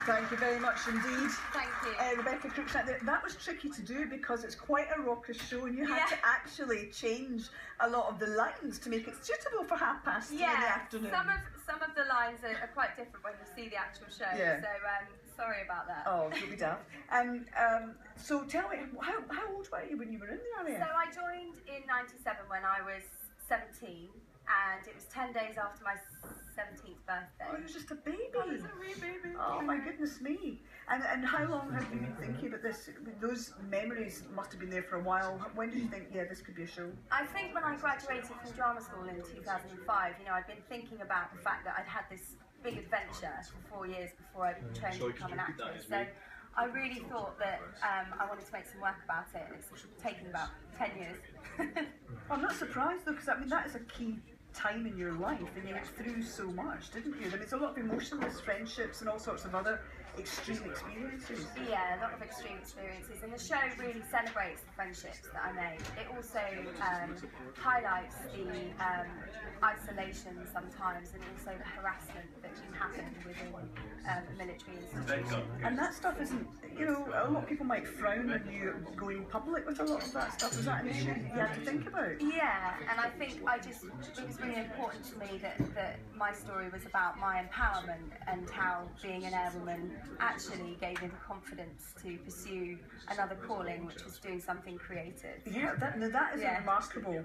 Thank you very much indeed. Thank you. Rebecca Crookshank. That was tricky to do because it's quite a raucous show and you had to actually change a lot of the lines to make it suitable for 3:30 in the afternoon. Some of the lines are quite different when you see the actual show, so sorry about that. Oh, don't be daft. So tell me, how old were you when you were in the RAF? So I joined in '97 when I was 17, and it was 10 days after my 17th birthday. Oh, you were just a baby. I was a wee baby. Oh my goodness me. And how long have you been thinking about this? Those memories must have been there for a while. When did you think, this could be a show? I think when I graduated from drama school in 2005, I'd been thinking about the fact that I'd had this big adventure for 4 years before I trained to become an actress. So I really thought that I wanted to make some work about it, and it's taken about 10 years. I'm not surprised though, because I mean that is a key time in your life, and you went through so much, didn't you? I mean, it's a lot of emotionless friendships and all sorts of other extreme experiences. Yeah, a lot of extreme experiences, and the show really celebrates the friendships that I made. It also highlights the isolation sometimes, and also the harassment that can happen within the military institution. And that stuff isn't, a lot of people might frown on you going public with a lot of that stuff. Was that an issue you had to think about? Yeah, and I think it was really important to me that my story was about my empowerment and how being an airwoman actually gave me the confidence to pursue another calling, which was doing something creative. Yeah, that is a remarkable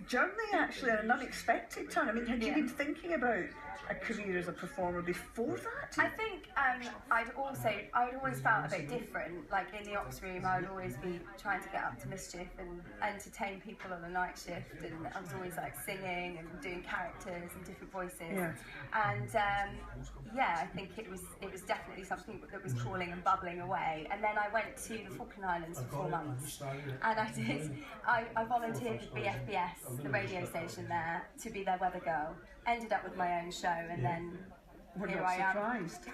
journey, actually, and an unexpected turn. I mean, had you been thinking about a career as a performer before that? I think I'd always felt a bit different. Like in the ops room, I would always be trying to get up to mischief and entertain people on a night shift, and I was always like singing and doing characters and different voices. Yeah. And I think it was definitely something that was crawling and bubbling away. And then I went to the Falkland Islands for 4 months, and I volunteered with BFBS, the radio station there, to be their weather girl. Ended up with my own show, and then here I am. Surprised.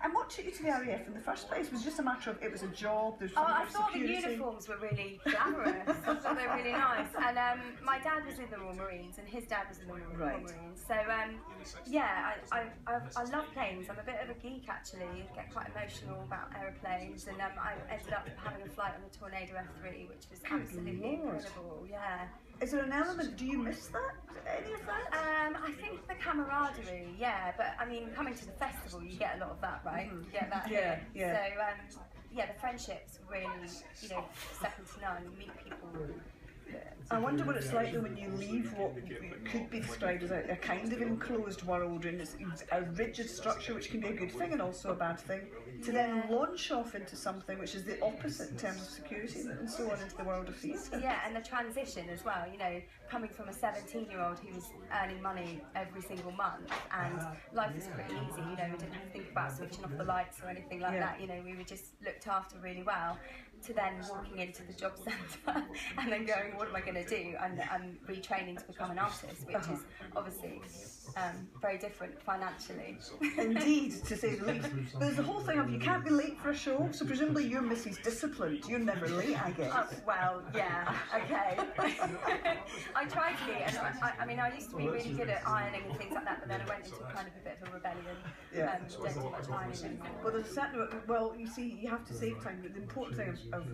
And what took you to the RAF in the first place? Was it just a matter of it was a job? I thought the uniforms were really glamorous. I thought they were really nice. And my dad was in the Royal Marines, and his dad was in the Royal Marines. So I love planes. I'm a bit of a geek actually. I get quite emotional about aeroplanes, and I ended up having a flight on the Tornado F3, which was absolutely incredible. Yeah. Is there an element, do you miss that, any of that? I think the camaraderie, but I mean, coming to the festival, you get a lot of that, right? You get that here. So, the friendships really, second to none. You meet people. I wonder what it's like though when you leave what could be described as a kind of enclosed world, and it's a rigid structure, which can be a good thing and also a bad thing, to then launch off into something which is the opposite in terms of security and so on, into the world of theatre. Yeah, and the transition as well, coming from a 17-year-old who was earning money every single month, and life was pretty easy, we didn't have to think about switching off the lights or anything like that, we were just looked after really well, to then walking into the job centre and then going, what am I going to do? And retraining to become an artist, which is obviously very different financially. Indeed, to say the least. But there's the whole thing of you can't be late for a show, so presumably you're Mrs. Disciplined. You're never late, I guess. Well, yeah, okay. I tried to be, and I used to be really good at ironing and things like that, but then I went into kind of a bit of a rebellion. Don't do much ironing anymore. Well, there's a certain, you see, you have to save time, but the important thing of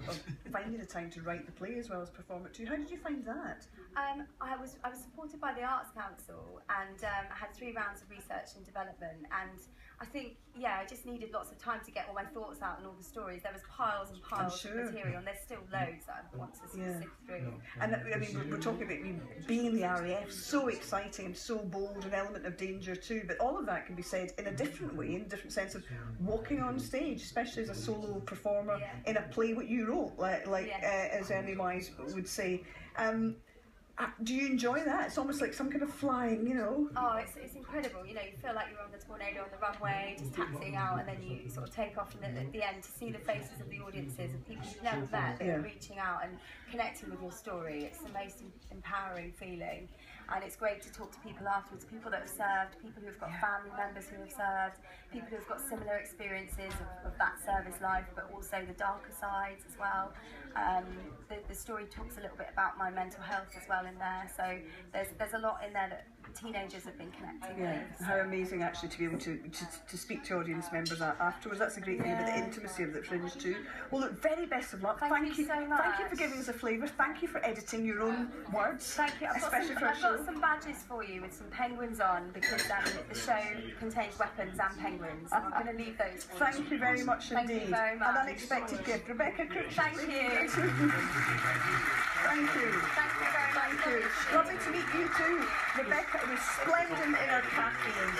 finding the time to write the play as well as perform it too. How did you find that? I was supported by the Arts Council, and I had 3 rounds of research and development, and I think, I just needed lots of time to get all my thoughts out and all the stories. There was piles and piles of material, and there's still loads that I want to sift through. And I mean, we're talking about you being in the RAF, so exciting and so bold, an element of danger too, but all of that can be said in a different way, in a different sense of walking on stage, especially as a solo performer in a play what you wrote, as Ernie Wise would say. Do you enjoy that? It's almost like some kind of flying, Oh, it's incredible. You feel like you're on the Tornado on the runway, just taxiing out, and then you sort of take off, and then at the end, to see the faces of the audiences and people you've never met that are reaching out and connecting with your story. It's the most empowering feeling. and it's great to talk to people afterwards, people that have served, people who have got family members who have served, people who have got similar experiences of that service life, but also the darker sides as well. The story talks a little bit about my mental health as well in there, so there's a lot in there that teenagers have been connecting with. How amazing actually to be able to speak to audience members afterwards. That's a great thing about the intimacy of the Fringe too. Well, look, very best of luck. Thank you so much. Thank you for giving us a flavour. Thank you for editing your own words. Thank you. I've got some badges for you with some penguins on, because the show contains weapons and penguins. So I'm going to leave those for you. Thank you very much indeed. Thank you very much. An unexpected gift. Rebecca Crookshank. Thank you. Thank you. Thank you very much. Thank you. Lovely to meet you too. Rebecca, it was splendid in our cafes.